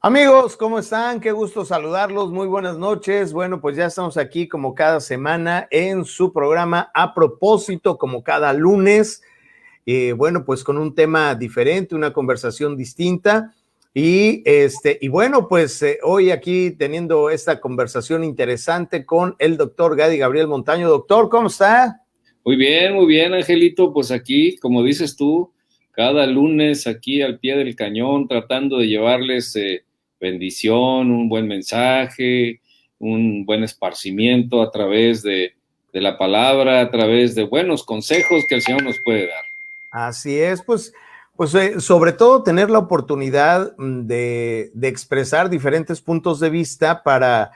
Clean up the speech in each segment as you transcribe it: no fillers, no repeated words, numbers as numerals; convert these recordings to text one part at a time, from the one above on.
Amigos, ¿cómo están? Qué gusto saludarlos. Muy buenas noches. Bueno, pues ya estamos aquí como cada semana en su programa A Propósito, como cada lunes. Bueno, pues con un tema diferente, una conversación distinta. Y bueno, pues hoy aquí teniendo esta conversación interesante con el doctor Gadi Gabriel Montaño. Doctor, ¿cómo está? Muy bien, Angelito. Pues aquí, como dices tú, cada lunes aquí al pie del cañón, tratando de llevarles bendición, un buen mensaje, un buen esparcimiento a través de la palabra, a través de buenos consejos que el Señor nos puede dar. Así es, pues sobre todo tener la oportunidad de expresar diferentes puntos de vista para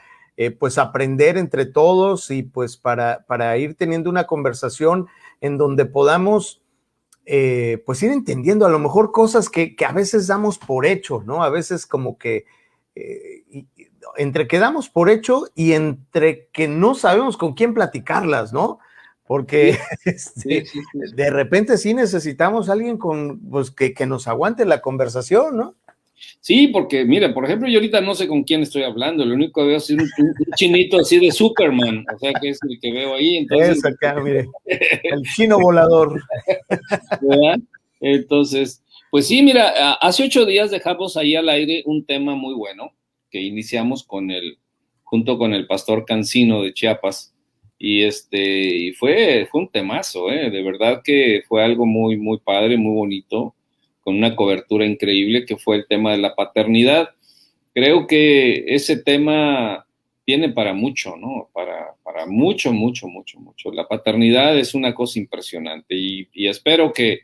pues aprender entre todos y pues para ir teniendo una conversación en donde podamos pues ir entendiendo a lo mejor cosas que a veces damos por hecho, ¿no? A veces como que entre que damos por hecho y entre que no sabemos con quién platicarlas, ¿no? Sí, Porque sí, sí, sí, sí. de repente sí necesitamos a alguien con, pues, que nos aguante la conversación, ¿no? Sí, porque mira, por ejemplo, yo ahorita no sé con quién estoy hablando, lo único que veo es un chinito así de Superman, o sea que es el que veo ahí, entonces, Es acá, mire, el chino volador. ¿verdad? Entonces, pues sí, mira, hace 8 días dejamos ahí al aire un tema muy bueno que iniciamos junto con el pastor Cancino de Chiapas, y fue un temazo, de verdad que fue algo muy, muy padre, muy bonito, con una cobertura increíble que fue el tema de la paternidad. Creo que ese tema tiene para mucho, ¿no? Para mucho, mucho, mucho, mucho. La paternidad es una cosa impresionante y espero que,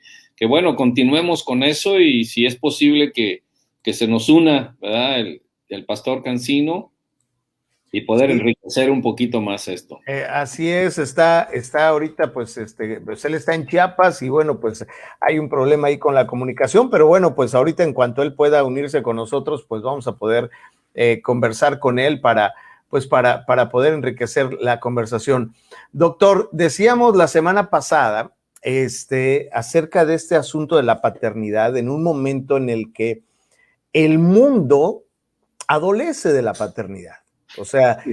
bueno, continuemos con eso y si es posible que se nos una, ¿verdad? El pastor Cancino y poder Sí, enriquecer un poquito más esto. así es, está ahorita, pues él está en Chiapas y bueno, pues hay un problema ahí con la comunicación, pero bueno, pues ahorita en cuanto él pueda unirse con nosotros, pues vamos a poder conversar con él para poder enriquecer la conversación. Doctor, decíamos la semana pasada, acerca de este asunto de la paternidad en un momento en el que el mundo adolece de la paternidad. O sea,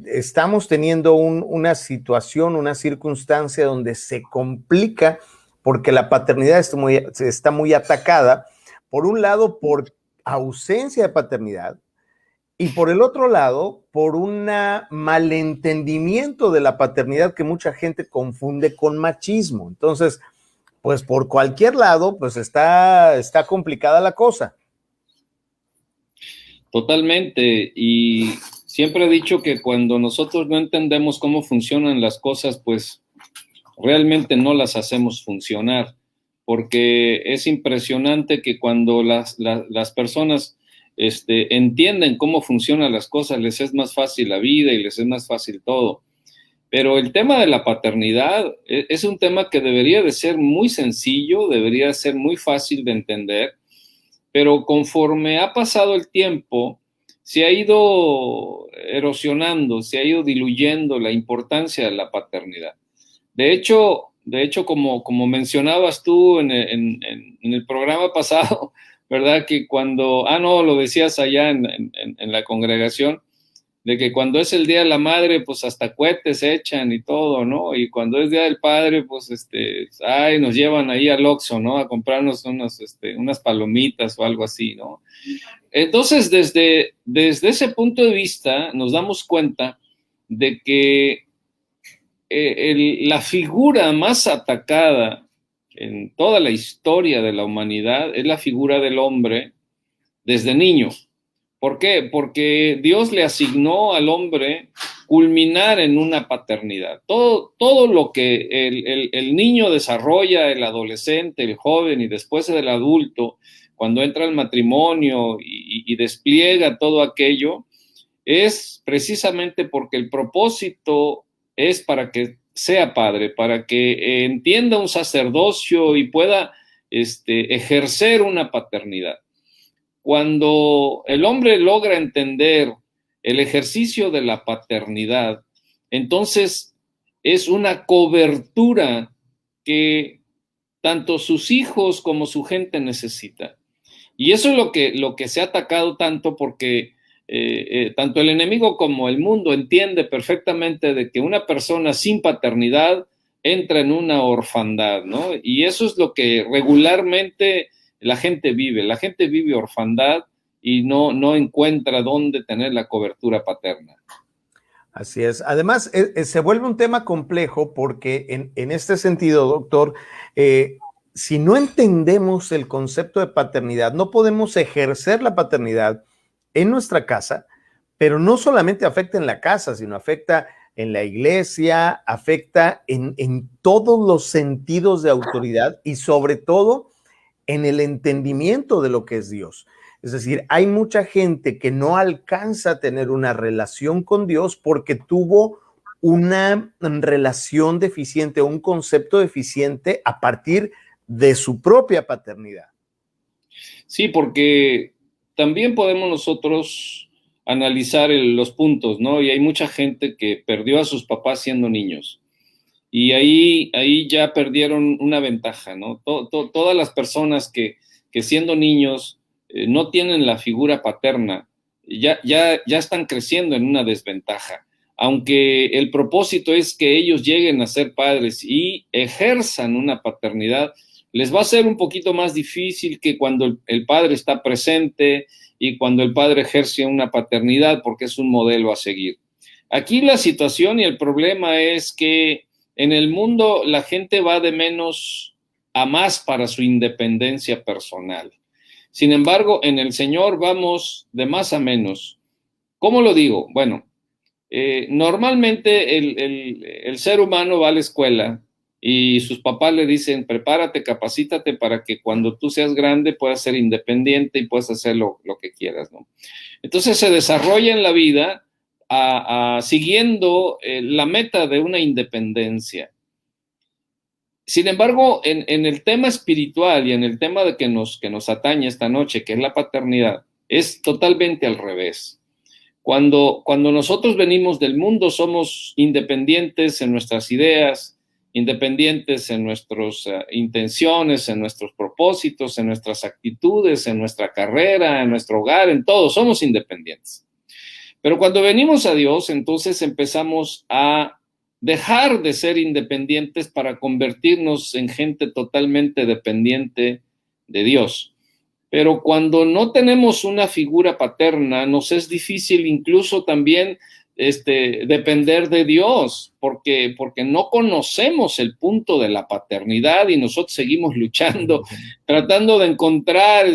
estamos teniendo una situación, una circunstancia donde se complica porque la paternidad está muy atacada, por un lado, por ausencia de paternidad y por el otro lado, por un malentendimiento de la paternidad que mucha gente confunde con machismo. Entonces, pues por cualquier lado, pues está complicada la cosa. Totalmente. Y siempre he dicho que cuando nosotros no entendemos cómo funcionan las cosas, pues realmente no las hacemos funcionar, porque es impresionante que cuando las personas entienden cómo funcionan las cosas, les es más fácil la vida y les es más fácil todo. Pero el tema de la paternidad es un tema que debería de ser muy sencillo, debería ser muy fácil de entender, pero conforme ha pasado el tiempo, se ha ido erosionando, se ha ido diluyendo la importancia de la paternidad. De hecho, como mencionabas tú en el programa pasado, ¿verdad? Que cuando, no, lo decías allá en la congregación, de que cuando es el Día de la Madre, pues hasta cohetes se echan y todo, ¿no? Y cuando es Día del Padre, pues nos llevan ahí al Oxxo, ¿no? A comprarnos unas palomitas o algo así, ¿no? Entonces, desde ese punto de vista, nos damos cuenta de que la figura más atacada en toda la historia de la humanidad es la figura del hombre desde niño. ¿Por qué? Porque Dios le asignó al hombre culminar en una paternidad. Todo lo que el niño desarrolla, el adolescente, el joven y después el adulto, cuando entra al matrimonio y despliega todo aquello, es precisamente porque el propósito es para que sea padre, para que entienda un sacerdocio y pueda ejercer una paternidad. Cuando el hombre logra entender el ejercicio de la paternidad, entonces es una cobertura que tanto sus hijos como su gente necesita. Y eso es lo que se ha atacado tanto, porque tanto el enemigo como el mundo entiende perfectamente de que una persona sin paternidad entra en una orfandad, ¿no? Y eso es lo que regularmente la gente vive orfandad y no encuentra dónde tener la cobertura paterna. Así es. Además, se vuelve un tema complejo porque en este sentido, doctor, si no entendemos el concepto de paternidad, no podemos ejercer la paternidad en nuestra casa, pero no solamente afecta en la casa, sino afecta en la iglesia, afecta en todos los sentidos de autoridad y sobre todo en el entendimiento de lo que es Dios. Es decir, hay mucha gente que no alcanza a tener una relación con Dios porque tuvo una relación deficiente, un concepto deficiente a partir de su propia paternidad. Sí, porque también podemos nosotros analizar los puntos, ¿no? Y hay mucha gente que perdió a sus papás siendo niños. Y ahí ya perdieron una ventaja, ¿no? Todas las personas que siendo niños no tienen la figura paterna, ya están creciendo en una desventaja. Aunque el propósito es que ellos lleguen a ser padres y ejerzan una paternidad, les va a ser un poquito más difícil que cuando el padre está presente y cuando el padre ejerce una paternidad, porque es un modelo a seguir. Aquí la situación y el problema es que en el mundo la gente va de menos a más para su independencia personal. Sin embargo, en el Señor vamos de más a menos. ¿Cómo lo digo? Bueno, normalmente el ser humano va a la escuela y sus papás le dicen, prepárate, capacítate para que cuando tú seas grande puedas ser independiente y puedas hacer lo que quieras, ¿no? Entonces se desarrolla en la vida siguiendo la meta de una independencia. Sin embargo, en el tema espiritual y en el tema de que nos atañe esta noche, que es la paternidad, es totalmente al revés. Cuando nosotros venimos del mundo, somos independientes en nuestras ideas, independientes en nuestras intenciones, en nuestros propósitos, en nuestras actitudes, en nuestra carrera, en nuestro hogar, en todo, somos independientes. Pero cuando venimos a Dios, entonces empezamos a dejar de ser independientes para convertirnos en gente totalmente dependiente de Dios. Pero cuando no tenemos una figura paterna, nos es difícil incluso también depender de Dios, porque no conocemos el punto de la paternidad y nosotros seguimos luchando, tratando de encontrar,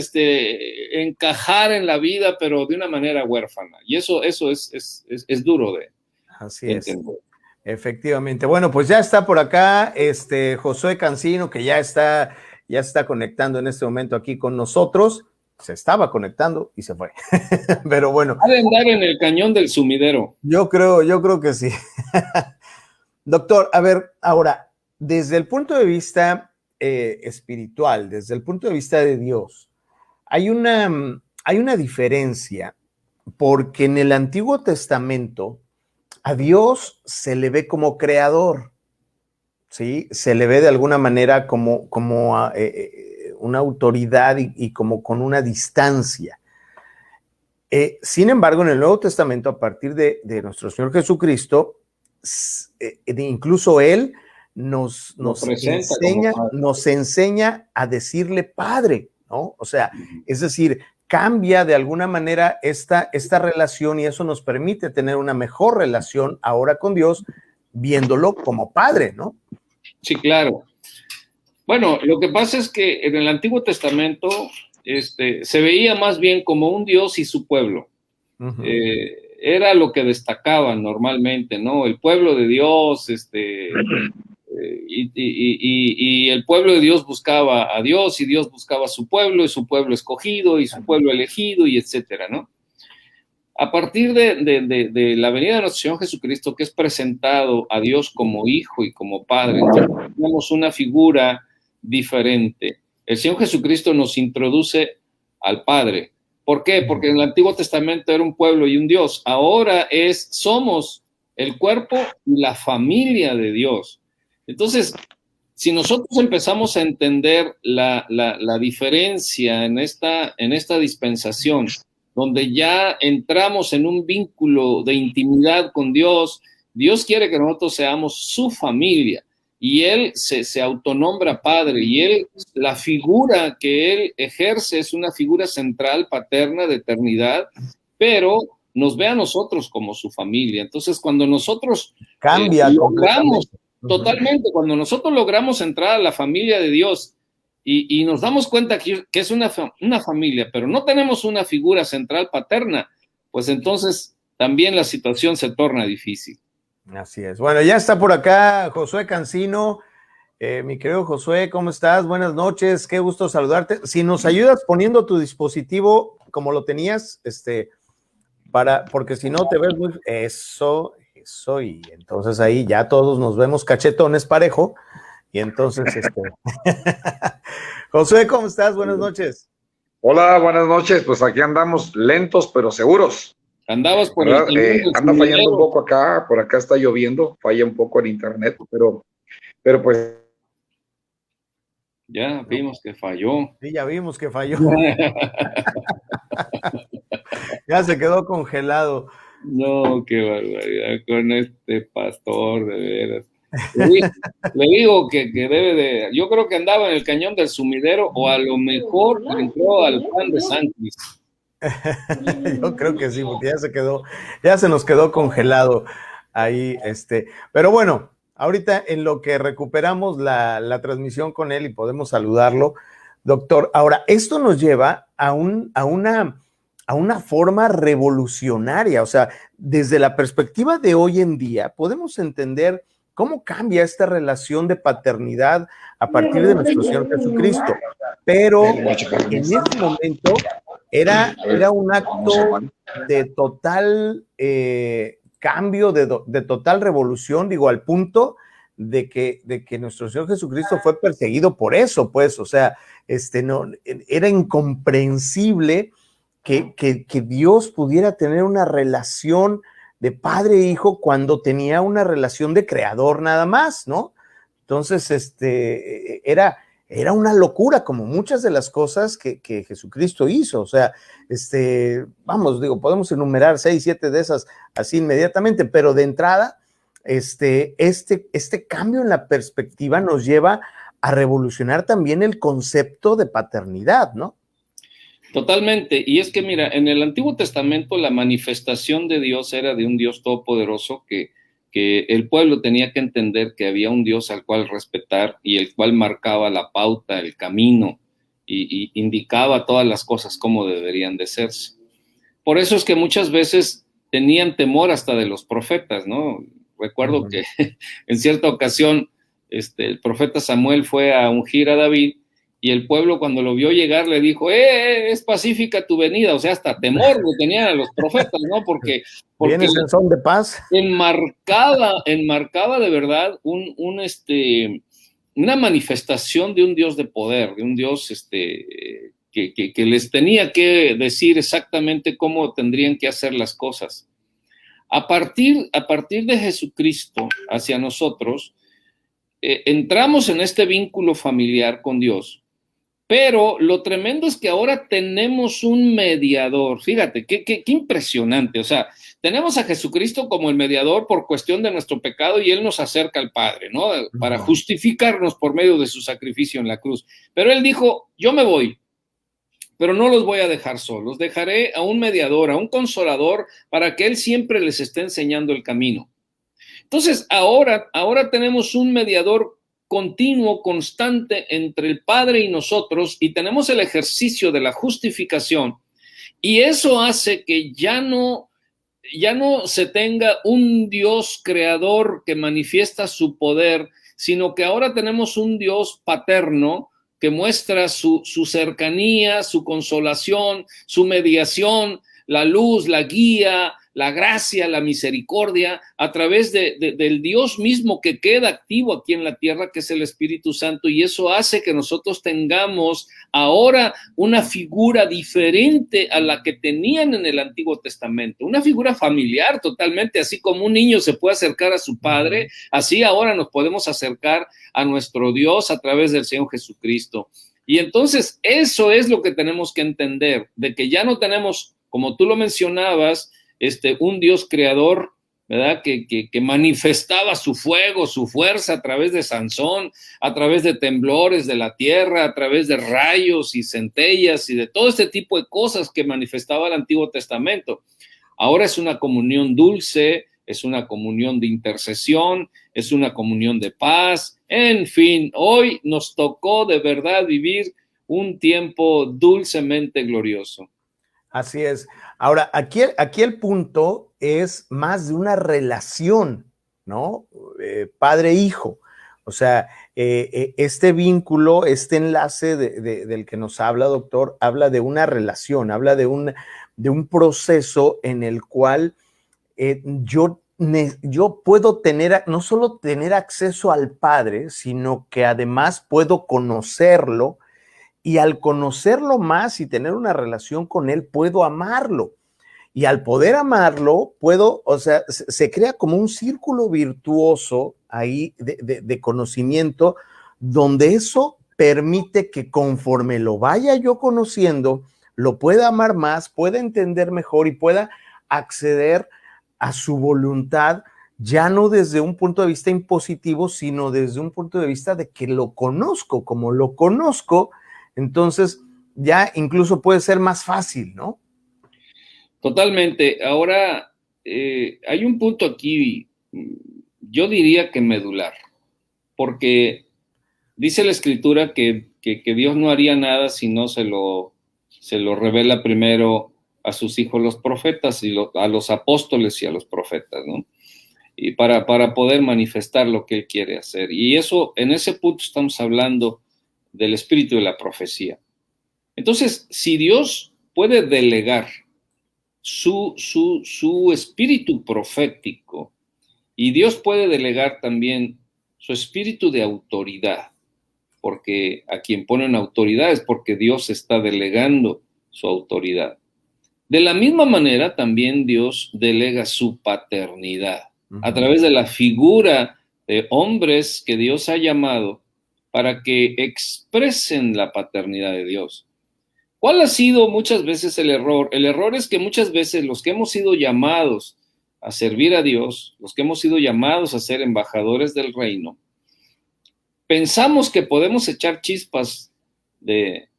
encajar en la vida, pero de una manera huérfana. Y eso es duro de Así es. Entender. Efectivamente. Bueno, pues ya está por acá Josué Cancino, que ya está conectando en este momento aquí con nosotros. Se estaba conectando y se fue. Pero bueno. Ha de andar en el cañón del sumidero. Yo creo que sí. Doctor, a ver, ahora, desde el punto de vista espiritual, desde el punto de vista de Dios, hay una diferencia, porque en el Antiguo Testamento a Dios se le ve como creador, ¿sí? Se le ve de alguna manera como una autoridad y como con una distancia. Sin embargo, en el Nuevo Testamento, a partir de nuestro Señor Jesucristo, incluso Él nos enseña a decirle Padre, ¿no? O sea, es decir, cambia de alguna manera esta relación y eso nos permite tener una mejor relación ahora con Dios, viéndolo como Padre, ¿no? Sí, claro. Bueno, lo que pasa es que en el Antiguo Testamento se veía más bien como un Dios y su pueblo. Uh-huh. Era lo que destacaban normalmente, ¿no? El pueblo de Dios, y el pueblo de Dios buscaba a Dios y Dios buscaba a su pueblo y su pueblo escogido y su pueblo elegido y etcétera, ¿no? A partir de la venida de nuestro Señor Jesucristo, que es presentado a Dios como hijo y como padre, entonces tenemos una figura diferente. El Señor Jesucristo nos introduce al Padre. ¿Por qué? Porque en el Antiguo Testamento era un pueblo y un Dios. Ahora somos el cuerpo y la familia de Dios. Entonces, Si nosotros empezamos a entender la diferencia en esta dispensación, donde ya entramos en un vínculo de intimidad con Dios, Dios quiere que nosotros seamos su familia, y Él se autonombra Padre, y Él, la figura que Él ejerce es una figura central, paterna, de eternidad, pero nos ve a nosotros como su familia. Entonces, cuando nosotros logramos, totalmente, cuando nosotros logramos entrar a la familia de Dios y nos damos cuenta que es una familia, pero no tenemos una figura central paterna, pues entonces también la situación se torna difícil. Así es. Bueno, ya está por acá Josué Cancino. Mi querido Josué, ¿cómo estás? Buenas noches, qué gusto saludarte. Si nos ayudas poniendo tu dispositivo como lo tenías, porque si no te ves muy... Eso, y entonces ahí ya todos nos vemos cachetones parejo, y entonces, Josué, ¿cómo estás? Buenas noches. Hola, buenas noches, pues aquí andamos lentos pero seguros. Andabas por anda fallando un poco acá, por acá está lloviendo, falla un poco el internet, pero pues... Ya vimos que falló. Sí, ya vimos que falló. Ya se quedó congelado. No, qué barbaridad con este pastor, de veras. Le digo que debe de... Yo creo que andaba en el cañón del sumidero, o a lo mejor entró al pan de Santis. Yo creo que sí, porque ya se nos quedó congelado ahí, pero bueno, ahorita en lo que recuperamos la transmisión con él y podemos saludarlo, doctor. Ahora, esto nos lleva a una forma revolucionaria, o sea, desde la perspectiva de hoy en día, podemos entender cómo cambia esta relación de paternidad a partir de nuestro Señor Jesucristo, pero en ese momento era un acto de total cambio, de total revolución, digo, al punto de que nuestro Señor Jesucristo fue perseguido por eso, pues, o sea, no, era incomprensible que Dios pudiera tener una relación de padre e hijo cuando tenía una relación de creador nada más, ¿no? Entonces, era una locura, como muchas de las cosas que Jesucristo hizo. O sea, vamos, digo, podemos enumerar 6, 7 de esas así inmediatamente, pero de entrada, este cambio en la perspectiva nos lleva a revolucionar también el concepto de paternidad, ¿no? Totalmente, y es que mira, en el Antiguo Testamento la manifestación de Dios era de un Dios todopoderoso que el pueblo tenía que entender que había un Dios al cual respetar y el cual marcaba la pauta, el camino y indicaba todas las cosas como deberían de serse. Por eso es que muchas veces tenían temor hasta de los profetas, ¿no? Recuerdo que en cierta ocasión el profeta Samuel fue a ungir a David y el pueblo cuando lo vio llegar le dijo, es pacífica tu venida, o sea, hasta temor lo tenían a los profetas, ¿no? Porque vienes en son de paz. Enmarcaba de verdad una manifestación de un Dios de poder, de un Dios que les tenía que decir exactamente cómo tendrían que hacer las cosas. A partir de Jesucristo hacia nosotros, entramos en este vínculo familiar con Dios. Pero lo tremendo es que ahora tenemos un mediador. Fíjate, qué impresionante. O sea, tenemos a Jesucristo como el mediador por cuestión de nuestro pecado y Él nos acerca al Padre, ¿no? Para justificarnos por medio de su sacrificio en la cruz. Pero Él dijo, yo me voy, pero no los voy a dejar solos. Dejaré a un mediador, a un consolador, para que Él siempre les esté enseñando el camino. Entonces, ahora tenemos un mediador continuo, constante entre el Padre y nosotros, y tenemos el ejercicio de la justificación, y eso hace que ya no se tenga un Dios creador que manifiesta su poder, sino que ahora tenemos un Dios paterno que muestra su cercanía, su consolación, su mediación, la luz, la guía, la gracia, la misericordia, a través del Dios mismo que queda activo aquí en la tierra, que es el Espíritu Santo, y eso hace que nosotros tengamos ahora una figura diferente a la que tenían en el Antiguo Testamento, una figura familiar totalmente, así como un niño se puede acercar a su padre, así ahora nos podemos acercar a nuestro Dios a través del Señor Jesucristo. Y entonces eso es lo que tenemos que entender, de que ya no tenemos, como tú lo mencionabas, un Dios creador, ¿verdad? Que manifestaba su fuego, su fuerza a través de Sansón, a través de temblores de la tierra, a través de rayos y centellas y de todo este tipo de cosas que manifestaba el Antiguo Testamento. Ahora es una comunión dulce, es una comunión de intercesión, es una comunión de paz. En fin, hoy nos tocó de verdad vivir un tiempo dulcemente glorioso. Así es. Ahora, aquí el punto es más de una relación, ¿no? Padre-hijo. O sea, este vínculo, este enlace del que nos habla, doctor, habla de una relación, habla de un proceso en el cual yo puedo tener, no solo tener acceso al Padre, sino que además puedo conocerlo, y al conocerlo más y tener una relación con él, puedo amarlo. Y al poder amarlo, puedo, o sea, se crea como un círculo virtuoso ahí de conocimiento, donde eso permite que conforme lo vaya yo conociendo, lo pueda amar más, pueda entender mejor y pueda acceder a su voluntad, ya no desde un punto de vista impositivo, sino desde un punto de vista de que lo conozco. Como lo conozco, entonces ya incluso puede ser más fácil, ¿no? Totalmente. Ahora, hay un punto aquí, yo diría que medular, porque dice la Escritura que Dios no haría nada si no se lo revela primero a sus hijos los profetas, y a los apóstoles y a los profetas, ¿no? Y para poder manifestar lo que Él quiere hacer. Y eso, en ese punto estamos hablando del espíritu de la profecía. Entonces, si Dios puede delegar su espíritu profético, y Dios puede delegar también su espíritu de autoridad, porque a quien ponen autoridad es porque Dios está delegando su autoridad. De la misma manera, también Dios delega su paternidad a través de la figura de hombres que Dios ha llamado para que expresen la paternidad de Dios. ¿Cuál ha sido muchas veces el error? El error es que muchas veces los que hemos sido llamados a servir a Dios, los que hemos sido llamados a ser embajadores del reino, pensamos que podemos echar chispas de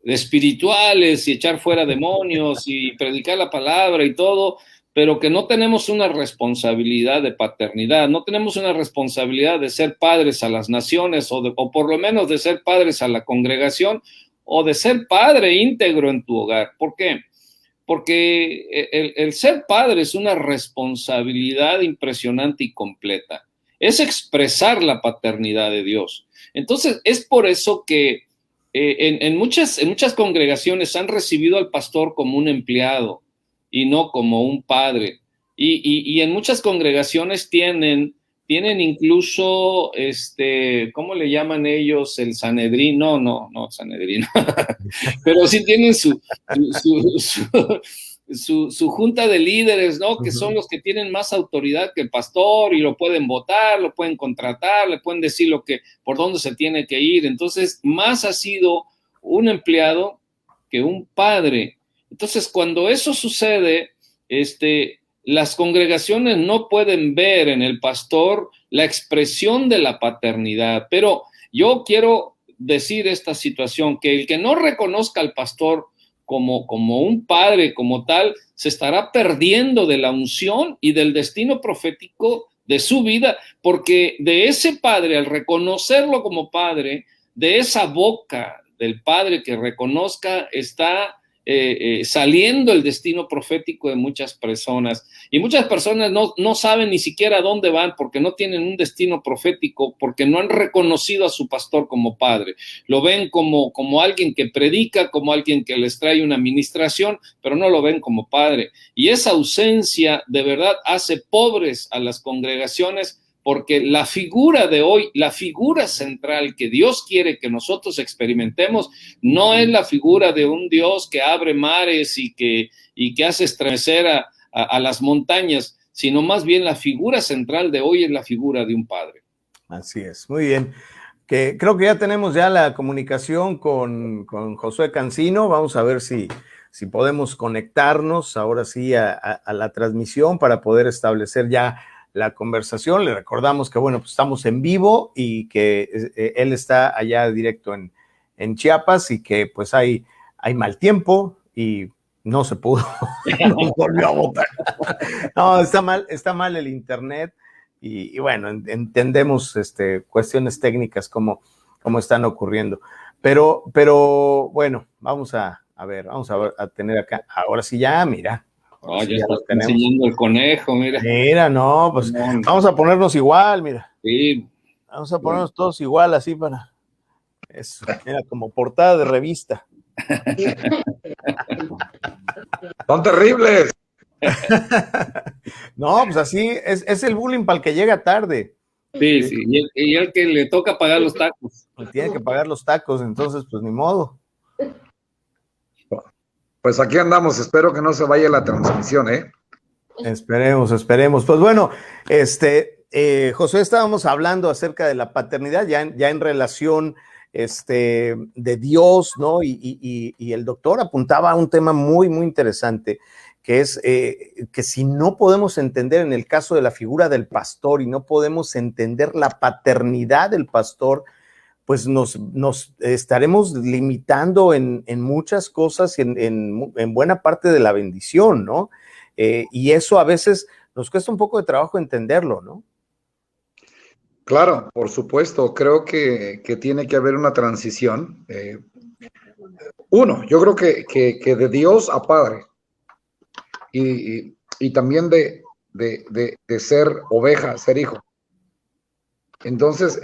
espirituales y echar fuera demonios y predicar la palabra y todo, pero que no tenemos una responsabilidad de paternidad, no tenemos una responsabilidad de ser padres a las naciones, o por lo menos de ser padres a la congregación, o de ser padre íntegro en tu hogar. ¿Por qué? Porque el ser padre es una responsabilidad impresionante y completa. Es expresar la paternidad de Dios. Entonces, es por eso que en muchas congregaciones han recibido al pastor como un empleado y no como un padre. Y en muchas congregaciones tienen incluso, ¿cómo le llaman ellos? El Sanedrín. No, Sanedrín. Pero sí tienen su junta de líderes, ¿no? Que son los que tienen más autoridad que el pastor, y lo pueden votar, lo pueden contratar, le pueden decir por dónde se tiene que ir. Entonces, más ha sido un empleado que un padre. Entonces, cuando eso sucede, las congregaciones no pueden ver en el pastor la expresión de la paternidad. Pero yo quiero decir esta situación, que el que no reconozca al pastor como un padre, como tal, se estará perdiendo de la unción y del destino profético de su vida, porque de ese padre, al reconocerlo como padre, de esa boca del padre que reconozca, está saliendo el destino profético de muchas personas. Y muchas personas no saben ni siquiera a dónde van porque no tienen un destino profético, porque no han reconocido a su pastor como padre. Lo ven como alguien que predica, como alguien que les trae una administración, pero no lo ven como padre. Y esa ausencia de verdad hace pobres a las congregaciones, porque la figura de hoy, la figura central que Dios quiere que nosotros experimentemos, no es la figura de un Dios que abre mares y que hace estremecer a las montañas, sino más bien la figura central de hoy es la figura de un padre. Así es, muy bien. Creo que ya tenemos ya la comunicación con Josué Cancino. Vamos a ver si podemos conectarnos ahora sí a la transmisión para poder establecer ya la conversación. Le recordamos que, bueno, pues estamos en vivo y que él está allá directo en Chiapas y que pues hay mal tiempo y no se pudo, no volvió a votar. No, está mal el internet y bueno, entendemos cuestiones técnicas como están ocurriendo. Pero bueno, vamos a tener acá, ahora sí ya, mira. Oh, ya está enseñando el conejo, mira. Mira, no, pues vamos a ponernos igual, mira. Sí. Vamos a ponernos todos igual, así para eso. Mira, como portada de revista. Son terribles. No, pues así es el bullying para el que llega tarde. Sí, sí, y el que le toca pagar los tacos. Tiene que pagar los tacos, entonces pues ni modo. Pues aquí andamos, espero que no se vaya la transmisión, ¿eh? Esperemos. Pues bueno, José, estábamos hablando acerca de la paternidad, ya en relación de Dios, ¿no? Y el doctor apuntaba a un tema muy, muy interesante, que es que si no podemos entender en el caso de la figura del pastor y no podemos entender la paternidad del pastor, pues nos estaremos limitando en muchas cosas y en buena parte de la bendición, ¿no? Y eso a veces nos cuesta un poco de trabajo entenderlo, ¿no? Claro, por supuesto. Creo que tiene que haber una transición. Yo creo que de Dios a Padre y también de ser oveja a ser hijo. Entonces,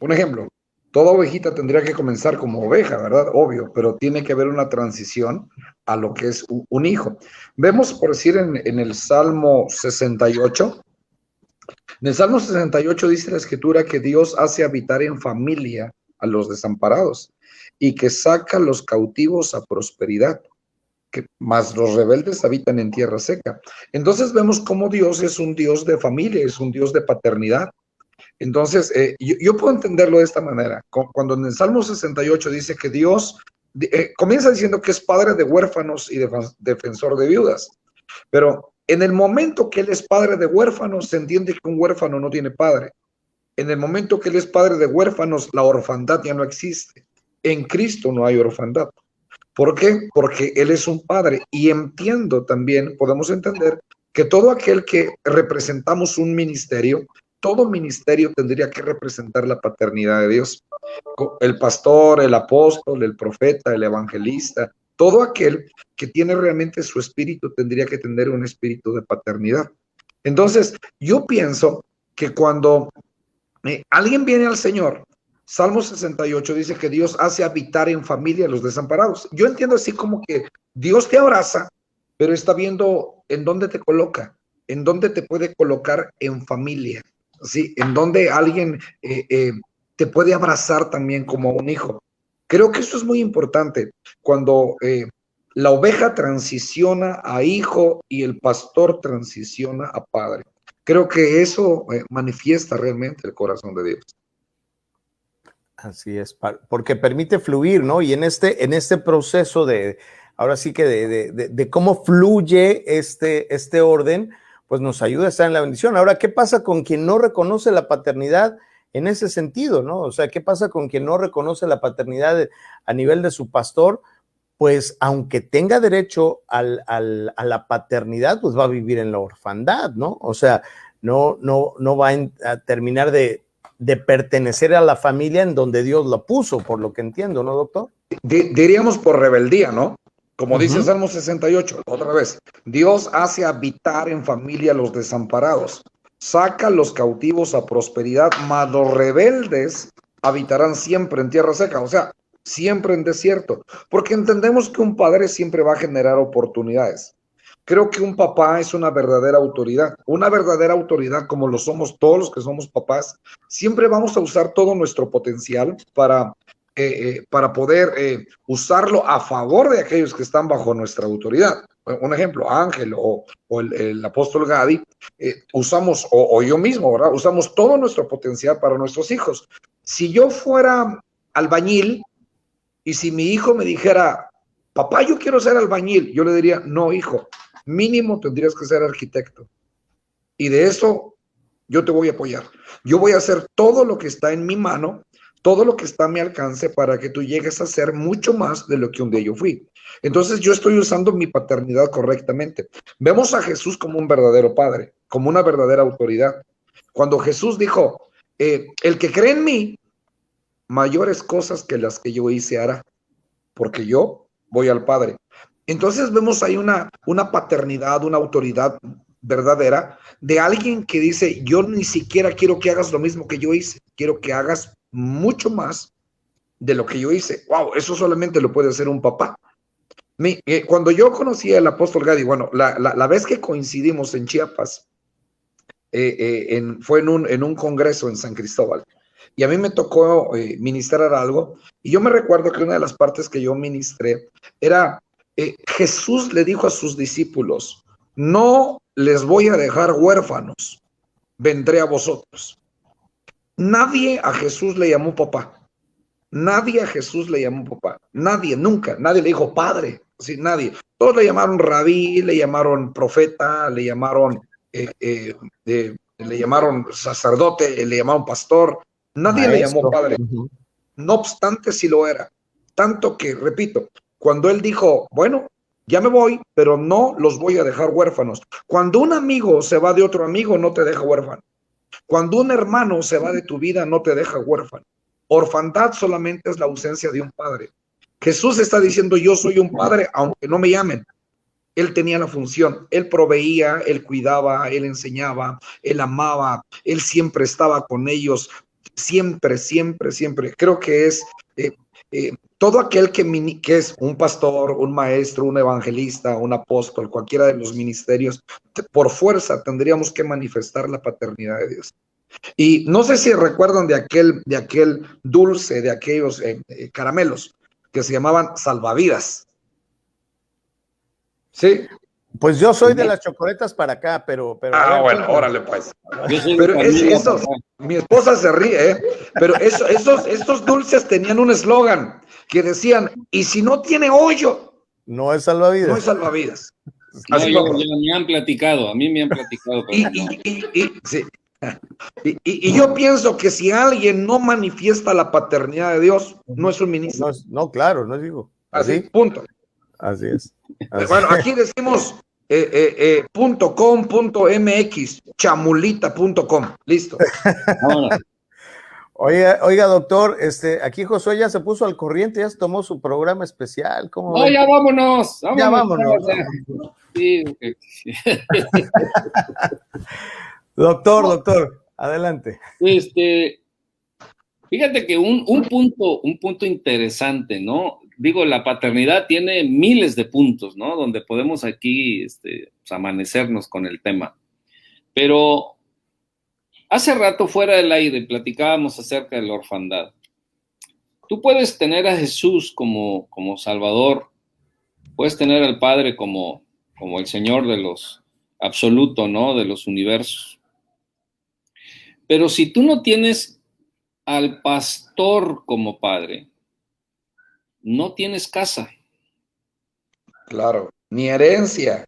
un ejemplo, toda ovejita tendría que comenzar como oveja, ¿verdad? Obvio, pero tiene que haber una transición a lo que es un hijo. Vemos, por decir, en el Salmo 68, en el Salmo 68 dice la Escritura que Dios hace habitar en familia a los desamparados y que saca a los cautivos a prosperidad, más los rebeldes habitan en tierra seca. Entonces vemos cómo Dios es un Dios de familia, es un Dios de paternidad. Entonces, yo puedo entenderlo de esta manera. Cuando en el Salmo 68 dice que Dios comienza diciendo que es padre de huérfanos y defensor de viudas, pero en el momento que Él es padre de huérfanos, se entiende que un huérfano no tiene padre. En el momento que Él es padre de huérfanos, la orfandad ya no existe. En Cristo no hay orfandad. ¿Por qué? Porque Él es un padre. Y entiendo también, podemos entender que todo aquel que representamos un ministerio, todo ministerio tendría que representar la paternidad de Dios. El pastor, el apóstol, el profeta, el evangelista, todo aquel que tiene realmente su espíritu tendría que tener un espíritu de paternidad. Entonces, yo pienso que cuando alguien viene al Señor, Salmo 68 dice que Dios hace habitar en familia a los desamparados. Yo entiendo así como que Dios te abraza, pero está viendo en dónde te coloca, en dónde te puede colocar en familia. ¿Sí? En donde alguien te puede abrazar también como un hijo. Creo que eso es muy importante cuando la oveja transiciona a hijo y el pastor transiciona a padre. Creo que eso manifiesta realmente el corazón de Dios. Así es, porque permite fluir, ¿no? Y en este proceso ahora sí que de cómo fluye este orden, pues nos ayuda a estar en la bendición. Ahora, ¿qué pasa con quien no reconoce la paternidad en ese sentido, no? O sea, ¿qué pasa con quien no reconoce la paternidad a nivel de su pastor? Pues aunque tenga derecho a la paternidad, pues va a vivir en la orfandad, ¿no? O sea, no va a terminar de pertenecer a la familia en donde Dios lo puso, por lo que entiendo, ¿no, doctor? Diríamos por rebeldía, ¿no? Como dice Salmo 68, otra vez, Dios hace habitar en familia a los desamparados, saca a los cautivos a prosperidad, mas los rebeldes habitarán siempre en tierra seca, o sea, siempre en desierto, porque entendemos que un padre siempre va a generar oportunidades. Creo que un papá es una verdadera autoridad como lo somos todos los que somos papás. Siempre vamos a usar todo nuestro potencial para poder usarlo a favor de aquellos que están bajo nuestra autoridad. Un ejemplo, Ángel o el apóstol Gadi, usamos, o yo mismo, ¿verdad? Usamos todo nuestro potencial para nuestros hijos. Si yo fuera albañil y si mi hijo me dijera, papá, yo quiero ser albañil, yo le diría, no, hijo, mínimo tendrías que ser arquitecto. Y de eso yo te voy a apoyar. Yo voy a hacer todo lo que está en mi mano, todo lo que está a mi alcance para que tú llegues a ser mucho más de lo que un día yo fui. Entonces yo estoy usando mi paternidad correctamente. Vemos a Jesús como un verdadero padre, como una verdadera autoridad. Cuando Jesús dijo, el que cree en mí, mayores cosas que las que yo hice hará, porque yo voy al Padre. Entonces vemos ahí una paternidad, una autoridad verdadera de alguien que dice, yo ni siquiera quiero que hagas lo mismo que yo hice, quiero que hagas mucho más de lo que yo hice. Wow, eso solamente lo puede hacer un papá. Cuando yo conocí al apóstol Gadi, bueno, la vez que coincidimos en Chiapas, fue en un congreso en San Cristóbal, y a mí me tocó ministrar algo, y yo me recuerdo que una de las partes que yo ministré era, Jesús le dijo a sus discípulos, no les voy a dejar huérfanos, vendré a vosotros. Nadie a Jesús le llamó papá. Nadie a Jesús le llamó papá. Nadie, nunca. Nadie le dijo padre. Sí, nadie. Todos le llamaron rabí, le llamaron profeta, le llamaron sacerdote, le llamaron pastor. Nadie le llamó padre. No obstante, sí lo era. Tanto que, repito, cuando él dijo, bueno, ya me voy, pero no los voy a dejar huérfanos. Cuando un amigo se va de otro amigo, no te deja huérfano. Cuando un hermano se va de tu vida, no te deja huérfano. Orfandad solamente es la ausencia de un padre. Jesús está diciendo, yo soy un padre, aunque no me llamen. Él tenía la función, él proveía, él cuidaba, él enseñaba, él amaba, él siempre estaba con ellos, siempre, siempre, siempre. Creo que es todo aquel que es un pastor, un maestro, un evangelista, un apóstol, cualquiera de los ministerios, por fuerza tendríamos que manifestar la paternidad de Dios. Y no sé si recuerdan de aquel dulce, de aquellos caramelos que se llamaban salvavidas. ¿Sí? Pues yo soy de las chocoletas para acá, pero bueno, órale pues. Pero esos, mi esposa se ríe, pero estos dulces tenían un eslogan que decían, y si no tiene hoyo, no es salvavidas. No es salvavidas. No, me han platicado, a mí me han platicado. Sí. Y yo pienso que si alguien no manifiesta la paternidad de Dios, no es un ministro. No, claro, no digo. Así, punto. Así es. Bueno, aquí decimos .com.mx, chamulita.com. Listo. Oiga, doctor, aquí Josué ya se puso al corriente, ya se tomó su programa especial. ¿Cómo no, ya vámonos. Ya vámonos. Sí. Doctor, adelante. Fíjate que un punto interesante, ¿no? Digo, la paternidad tiene miles de puntos, ¿no? Donde podemos aquí amanecernos con el tema. Pero hace rato fuera del aire platicábamos acerca de la orfandad. Tú puedes tener a Jesús como Salvador, puedes tener al Padre como el Señor de los absoluto, ¿no? De los universos. Pero si tú no tienes al pastor como padre, no tienes casa. Claro, ni herencia.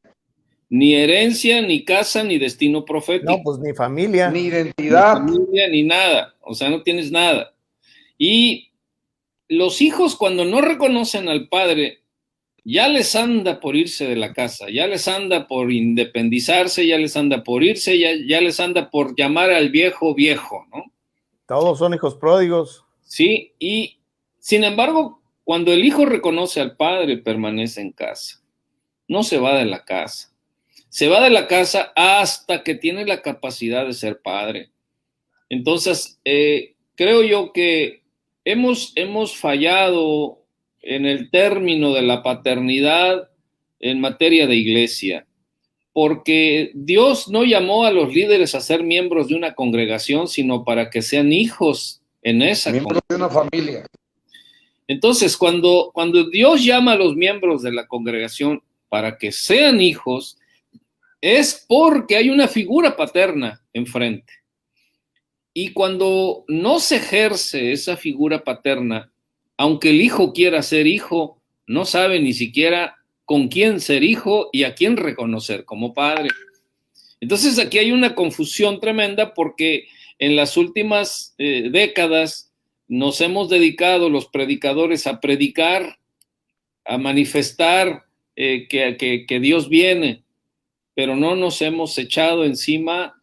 Ni herencia, ni casa, ni destino profético. No, pues ni familia. Ni identidad. Ni familia, ni nada. O sea, no tienes nada. Y los hijos, cuando no reconocen al padre, ya les anda por irse de la casa, ya les anda por independizarse, ya les anda por irse, ya les anda por llamar al viejo, ¿no? Todos son hijos pródigos. Sí, y sin embargo, cuando el hijo reconoce al padre, permanece en casa, no se va de la casa. Se va de la casa hasta que tiene la capacidad de ser padre. Entonces, creo yo que hemos fallado en el término de la paternidad en materia de iglesia, porque Dios no llamó a los líderes a ser miembros de una congregación, sino para que sean hijos en esa miembros de una familia. Entonces, cuando Dios llama a los miembros de la congregación para que sean hijos, es porque hay una figura paterna enfrente. Y cuando no se ejerce esa figura paterna, aunque el hijo quiera ser hijo, no sabe ni siquiera con quién ser hijo y a quién reconocer como padre. Entonces aquí hay una confusión tremenda porque en las últimas décadas nos hemos dedicado los predicadores a predicar, a manifestar que Dios viene, pero no nos hemos echado encima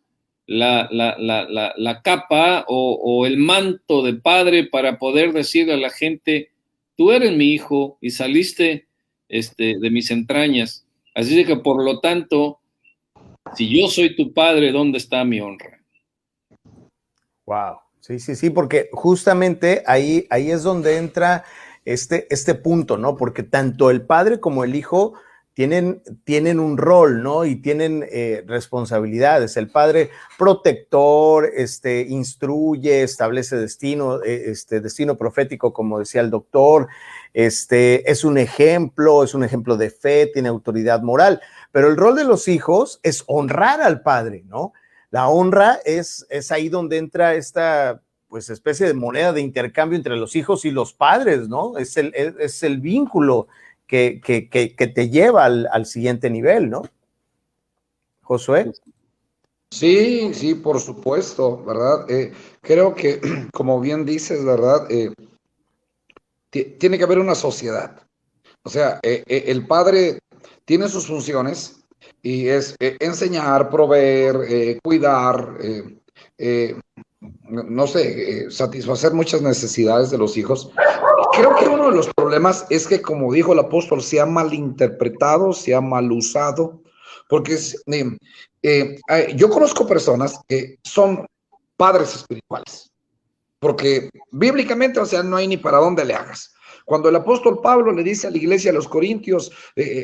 la capa o el manto de padre para poder decirle a la gente, tú eres mi hijo y saliste de mis entrañas. Así que por lo tanto, si yo soy tu padre, ¿dónde está mi honra? Wow, sí, porque justamente ahí es donde entra este punto, ¿no? Porque tanto el padre como el hijo tienen un rol, ¿no? Y tienen responsabilidades. El padre protector, instruye, establece destino, destino profético, como decía el doctor, es un ejemplo de fe, tiene autoridad moral, pero el rol de los hijos es honrar al padre, ¿no? La honra es ahí donde entra esta pues especie de moneda de intercambio entre los hijos y los padres, ¿no? Es el vínculo que te lleva al siguiente nivel, ¿no? Josué. Sí, por supuesto, ¿verdad? Creo que, como bien dices, ¿verdad? Tiene que haber una sociedad. O sea, el padre tiene sus funciones y es enseñar, proveer, cuidar, no sé, satisfacer muchas necesidades de los hijos. Creo que uno de los problemas es que, como dijo el apóstol, se ha malinterpretado, se ha mal usado, porque yo conozco personas que son padres espirituales, porque bíblicamente, o sea, no hay ni para dónde le hagas. Cuando el apóstol Pablo le dice a la iglesia de los Corintios,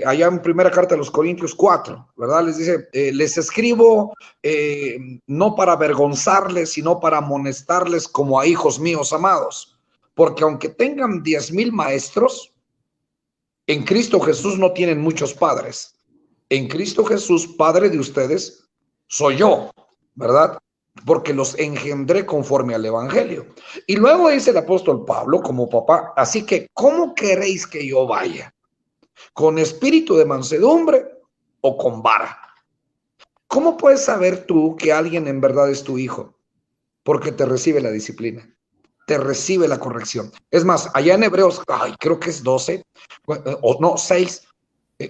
allá en primera carta de los Corintios 4, ¿verdad? Les dice, les escribo no para avergonzarles, sino para amonestarles como a hijos míos amados. Porque aunque tengan 10,000 maestros, en Cristo Jesús no tienen muchos padres. En Cristo Jesús, padre de ustedes, soy yo, ¿verdad? Porque los engendré conforme al evangelio. Y luego dice el apóstol Pablo como papá, así que, ¿cómo queréis que yo vaya? ¿Con espíritu de mansedumbre o con vara? ¿Cómo puedes saber tú que alguien en verdad es tu hijo? Porque te recibe la disciplina, te recibe la corrección. Es más, allá en Hebreos, creo que es 12, o no, 6,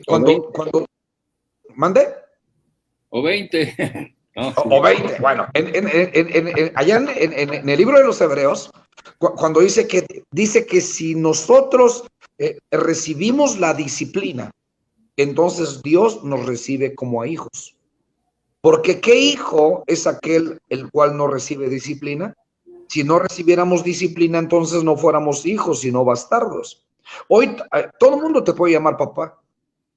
cuando ¿mande? O 20. No, sí. O 20, bueno, allá en el libro de los Hebreos, cuando dice que si nosotros recibimos la disciplina, entonces Dios nos recibe como a hijos. Porque ¿qué hijo es aquel el cual no recibe disciplina? Si no recibiéramos disciplina, entonces no fuéramos hijos, sino bastardos. Hoy todo el mundo te puede llamar papá,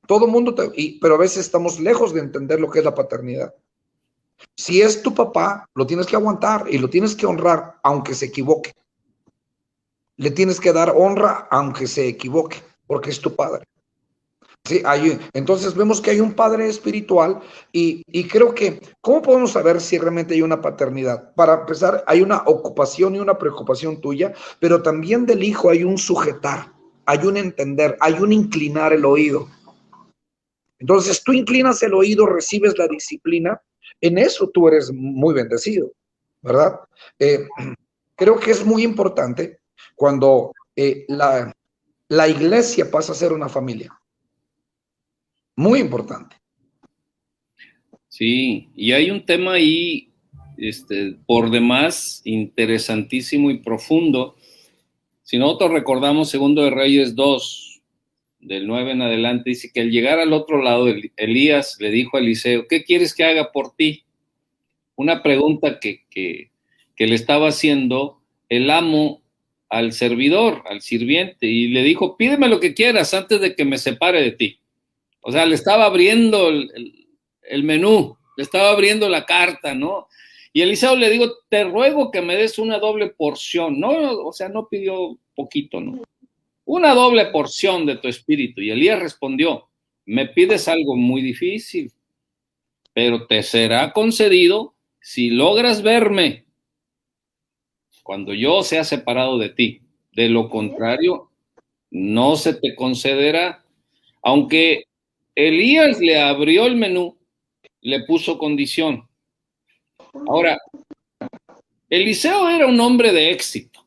todo el mundo, pero a veces estamos lejos de entender lo que es la paternidad. Si es tu papá, lo tienes que aguantar y lo tienes que honrar, aunque se equivoque. Le tienes que dar honra, aunque se equivoque, porque es tu padre. Sí, entonces vemos que hay un padre espiritual y creo que, ¿cómo podemos saber si realmente hay una paternidad? Para empezar, hay una ocupación y una preocupación tuya, pero también del hijo hay un sujetar, hay un entender, hay un inclinar el oído. Entonces tú inclinas el oído, recibes la disciplina, en eso tú eres muy bendecido, ¿verdad? Creo que es muy importante cuando la iglesia pasa a ser una familia. Muy importante. Sí, y hay un tema ahí, por demás, interesantísimo y profundo. Si nosotros recordamos 2 Reyes 2, del 9 en adelante, dice que al llegar al otro lado, Elías le dijo a Eliseo, ¿qué quieres que haga por ti? Una pregunta que le estaba haciendo el amo al servidor, al sirviente, y le dijo, pídeme lo que quieras antes de que me separe de ti. O sea, le estaba abriendo el menú, le estaba abriendo la carta, ¿no? Y Eliseo le digo, te ruego que me des una doble porción, ¿no? O sea, no pidió poquito, ¿no? Una doble porción de tu espíritu. Y Elías respondió, me pides algo muy difícil, pero te será concedido si logras verme cuando yo sea separado de ti. De lo contrario, no se te concederá. Aunque Elías le abrió el menú, le puso condición. Ahora, Eliseo era un hombre de éxito.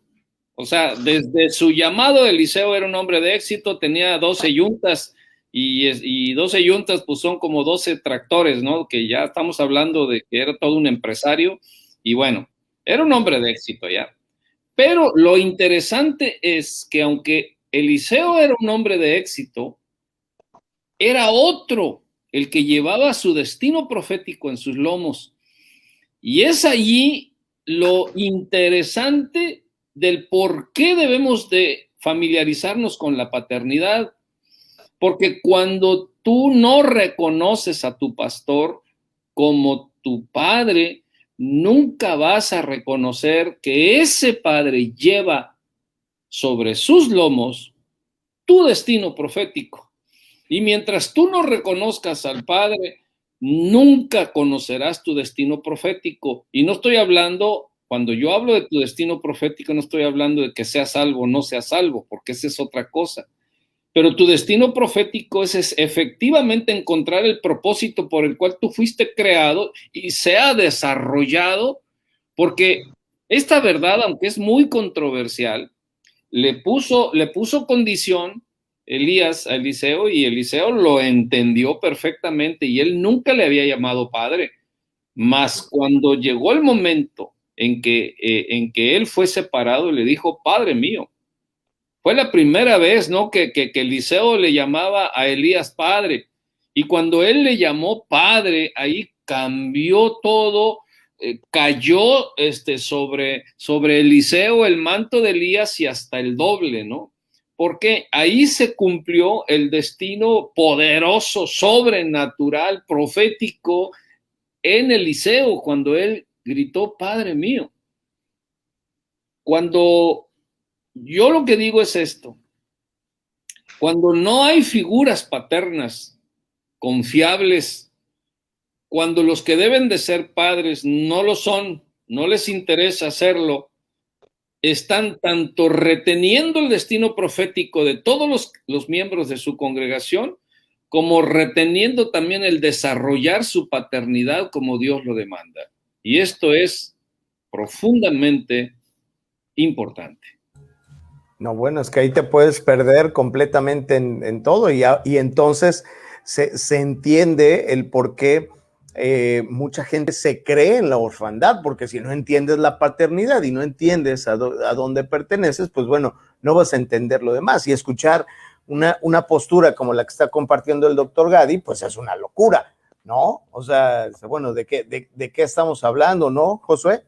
O sea, desde su llamado, Eliseo era un hombre de éxito, tenía 12 yuntas y 12 yuntas pues son como 12 tractores, ¿no? Que ya estamos hablando de que era todo un empresario y bueno, era un hombre de éxito ya. Pero lo interesante es que aunque Eliseo era un hombre de éxito, era otro el que llevaba su destino profético en sus lomos. Y es allí lo interesante del por qué debemos de familiarizarnos con la paternidad. Porque cuando tú no reconoces a tu pastor como tu padre, nunca vas a reconocer que ese padre lleva sobre sus lomos tu destino profético. Y mientras tú no reconozcas al Padre, nunca conocerás tu destino profético. Y no estoy hablando, cuando yo hablo de tu destino profético, no estoy hablando de que seas salvo o no seas salvo, porque esa es otra cosa. Pero tu destino profético es efectivamente encontrar el propósito por el cual tú fuiste creado y se ha desarrollado, porque esta verdad, aunque es muy controversial, le puso condición Elías a Eliseo y Eliseo lo entendió perfectamente y él nunca le había llamado padre. Mas cuando llegó el momento en que él fue separado, le dijo, Padre mío. Fue la primera vez, ¿no? que Eliseo le llamaba a Elías padre. Y cuando él le llamó padre, ahí cambió todo. Cayó sobre Eliseo el manto de Elías y hasta el doble, ¿no? Porque ahí se cumplió el destino poderoso, sobrenatural, profético en Eliseo, cuando él gritó, Padre mío. Cuando yo lo que digo es esto, cuando no hay figuras paternas confiables, cuando los que deben de ser padres no lo son, no les interesa hacerlo, están tanto reteniendo el destino profético de todos los miembros de su congregación, como reteniendo también el desarrollar su paternidad como Dios lo demanda. Y esto es profundamente importante. No, bueno, es que ahí te puedes perder completamente en todo y entonces se entiende el por qué mucha gente se cree en la orfandad, porque si no entiendes la paternidad y no entiendes a dónde perteneces, pues bueno, no vas a entender lo demás. Y escuchar una postura como la que está compartiendo el doctor Gadi, pues es una locura, ¿no? O sea, bueno, ¿de qué estamos hablando, no, Josué?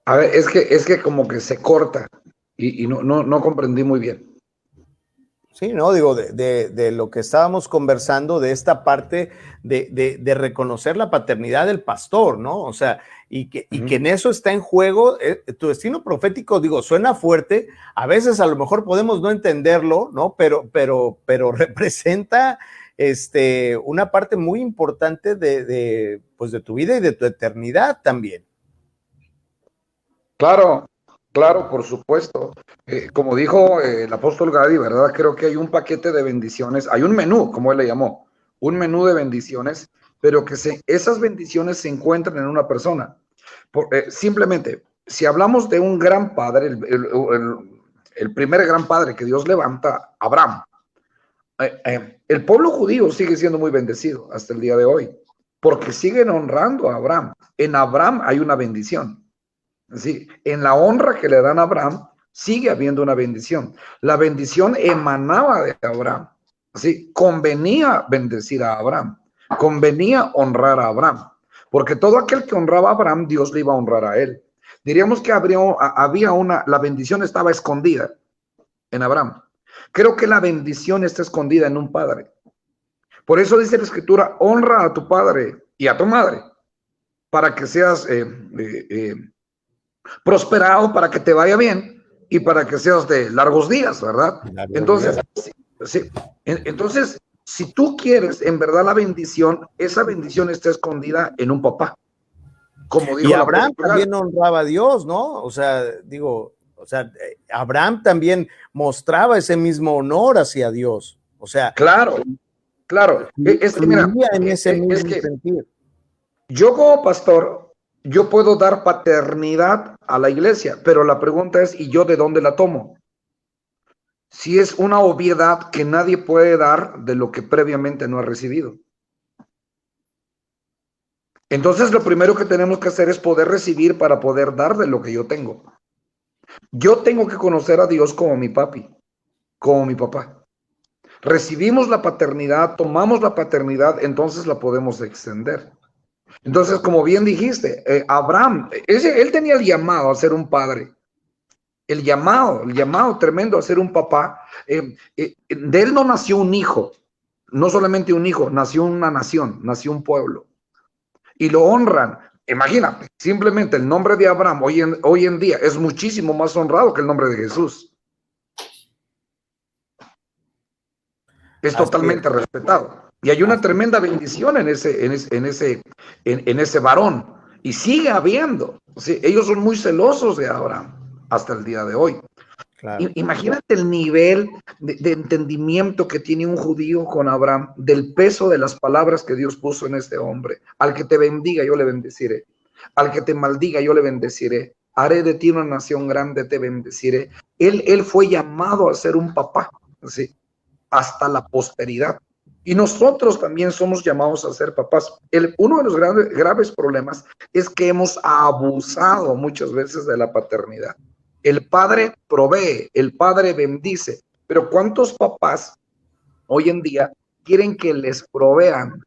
A ver, es que como que se corta y no comprendí muy bien. Sí, no, digo, de lo que estábamos conversando, de esta parte de reconocer la paternidad del pastor, ¿no? O sea, y que en eso está en juego tu destino profético, digo, suena fuerte, a veces a lo mejor podemos no entenderlo, ¿no? Pero representa una parte muy importante pues de tu vida y de tu eternidad también. Claro, por supuesto. Como dijo el apóstol Gadi, ¿verdad? Creo que hay un paquete de bendiciones, hay un menú, como él le llamó, un menú de bendiciones, pero que esas bendiciones se encuentran en una persona. Simplemente, si hablamos de un gran padre, el primer gran padre que Dios levanta, Abraham, el pueblo judío sigue siendo muy bendecido hasta el día de hoy, porque siguen honrando a Abraham. En Abraham hay una bendición. ¿sí? En la honra que le dan a Abraham, sigue habiendo una bendición. La bendición emanaba de Abraham, ¿sí? Convenía bendecir a Abraham, convenía honrar a Abraham, porque todo aquel que honraba a Abraham, Dios le iba a honrar a él. Diríamos que la bendición estaba escondida en Abraham. Creo que la bendición está escondida en un padre. Por eso dice la Escritura, honra a tu padre y a tu madre, para que seas prosperado, para que te vaya bien y para que seas de largos días, ¿verdad? Entonces, sí, entonces, si tú quieres en verdad la bendición, esa bendición está escondida en un papá. Como dijo y Abraham también honraba a Dios, ¿no? O sea, Abraham también mostraba ese mismo honor hacia Dios. O sea, claro. Es que, mira, en ese mismo sentido. Yo como pastor, yo puedo dar paternidad a la iglesia, pero la pregunta es, ¿y yo de dónde la tomo? Si es una obviedad que nadie puede dar de lo que previamente no ha recibido. Entonces, lo primero que tenemos que hacer es poder recibir para poder dar de lo que yo tengo. Yo tengo que conocer a Dios como mi papi, como mi papá. Recibimos la paternidad, tomamos la paternidad, entonces la podemos extender. Entonces, como bien dijiste, Abraham, él tenía el llamado a ser un padre. El llamado tremendo a ser un papá. De él no nació un hijo, no solamente un hijo, nació una nación, nació un pueblo. Y lo honran. Imagínate, simplemente el nombre de Abraham hoy en día es muchísimo más honrado que el nombre de Jesús. Es totalmente respetado. Y hay una tremenda bendición en ese varón. Y sigue habiendo. ¿Sí? Ellos son muy celosos de Abraham hasta el día de hoy. Claro. Imagínate el nivel de entendimiento que tiene un judío con Abraham, del peso de las palabras que Dios puso en este hombre. Al que te bendiga, yo le bendeciré. Al que te maldiga, yo le bendeciré. Haré de ti una nación grande, te bendeciré. Él fue llamado a ser un papá, ¿sí? Hasta la posteridad. Y nosotros también somos llamados a ser papás. Uno de los graves problemas es que hemos abusado muchas veces de la paternidad. El padre provee, el padre bendice, pero ¿cuántos papás hoy en día quieren que les provean?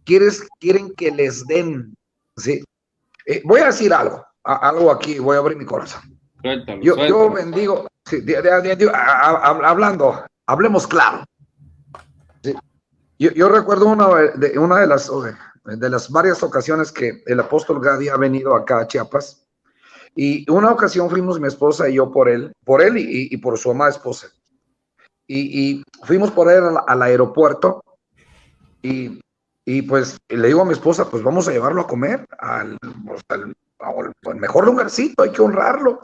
Quieren que les den, ¿sí? Voy a decir algo aquí, voy a abrir mi corazón. Yo bendigo, sí, hablemos claro. Sí. Yo recuerdo una de las varias ocasiones que el apóstol Gadi ha venido acá a Chiapas. Y una ocasión fuimos mi esposa y yo por él y por su amada esposa. Y fuimos por él al aeropuerto y pues le digo a mi esposa, pues vamos a llevarlo a comer al mejor lugarcito, hay que honrarlo.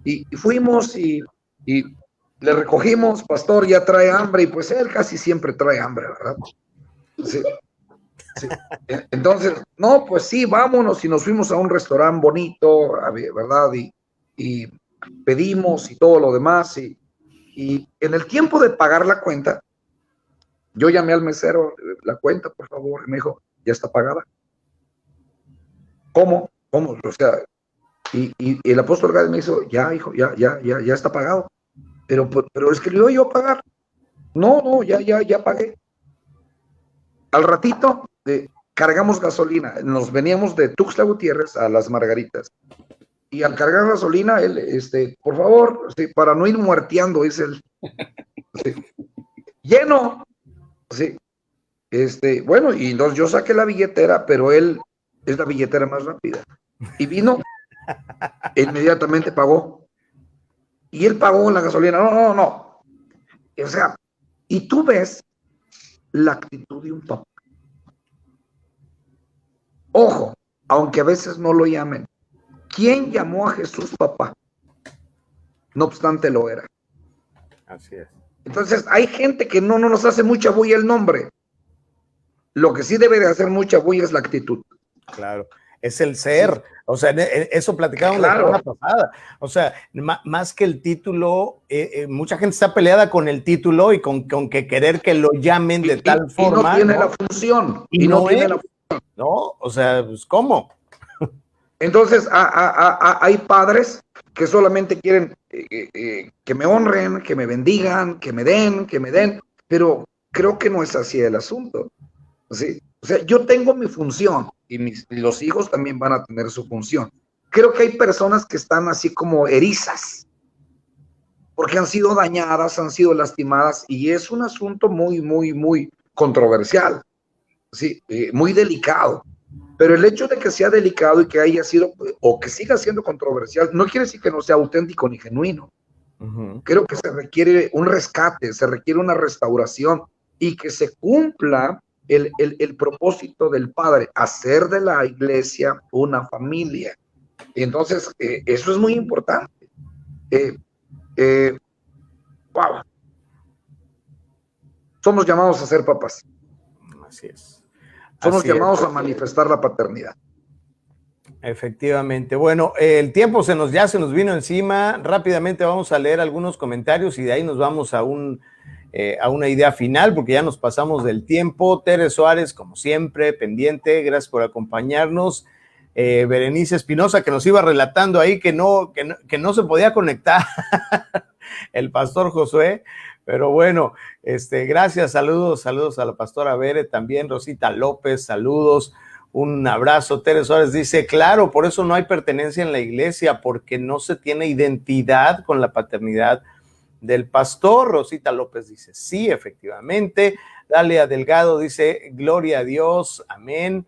Y fuimos y le recogimos, pastor, ya trae hambre, y pues él casi siempre trae hambre, ¿verdad? Sí. Sí. Entonces, no, pues sí, vámonos, y nos fuimos a un restaurante bonito, ¿verdad? Y pedimos y todo lo demás, y en el tiempo de pagar la cuenta, yo llamé al mesero, la cuenta, por favor, y me dijo, ya está pagada. ¿Cómo? O sea, y el apóstol Gadi me dijo, ya, hijo, ya está pagado. Pero es que le iba yo a pagar. No, ya pagué. Al ratito, cargamos gasolina. Nos veníamos de Tuxtla Gutiérrez a Las Margaritas. Y al cargar gasolina, él, por favor, sí, para no ir muerteando, dice él. Sí. Lleno. Sí. Bueno, y entonces yo saqué la billetera, pero él es la billetera más rápida. Y vino, inmediatamente pagó. Y él pagó la gasolina. No. O sea, y tú ves la actitud de un papá. Ojo, aunque a veces no lo llamen. ¿Quién llamó a Jesús papá? No obstante lo era. Así es. Entonces, hay gente que no nos hace mucha bulla el nombre. Lo que sí debe de hacer mucha bulla es la actitud. Claro, es el ser. Sí. O sea, eso platicábamos la semana pasada. O sea, más que el título, mucha gente está peleada con el título y con que querer que lo llamen de tal forma. Y no tiene la función. Y no tiene la función. No, o sea, pues, ¿cómo? Entonces, hay padres que solamente quieren que me honren, que me bendigan, que me den, pero creo que no es así el asunto. ¿Sí? O sea, yo tengo mi función y los hijos también van a tener su función. Creo que hay personas que están así como erizas, porque han sido dañadas, han sido lastimadas, y es un asunto muy, muy, muy controversial, ¿sí? Muy delicado. Pero el hecho de que sea delicado y que haya sido, o que siga siendo controversial, no quiere decir que no sea auténtico ni genuino. Creo que se requiere un rescate, se requiere una restauración y que se cumpla el propósito del Padre, hacer de la iglesia una familia. Entonces, eso es muy importante. Wow. Somos llamados a ser papás. Así es. Somos llamados a manifestar la paternidad. Efectivamente. Bueno, el tiempo ya se nos vino encima. Rápidamente vamos a leer algunos comentarios y de ahí nos vamos a una idea final, porque ya nos pasamos del tiempo. Tere Suárez, como siempre, pendiente. Gracias por acompañarnos. Berenice Espinosa, que nos iba relatando ahí que no se podía conectar el pastor Josué. Pero bueno, gracias, saludos a la pastora Bere también, Rosita López, saludos, un abrazo. Tere Suárez dice, claro, por eso no hay pertenencia en la iglesia, porque no se tiene identidad con la paternidad del pastor. Rosita López dice, sí, efectivamente. Dalia Delgado dice, gloria a Dios, amén.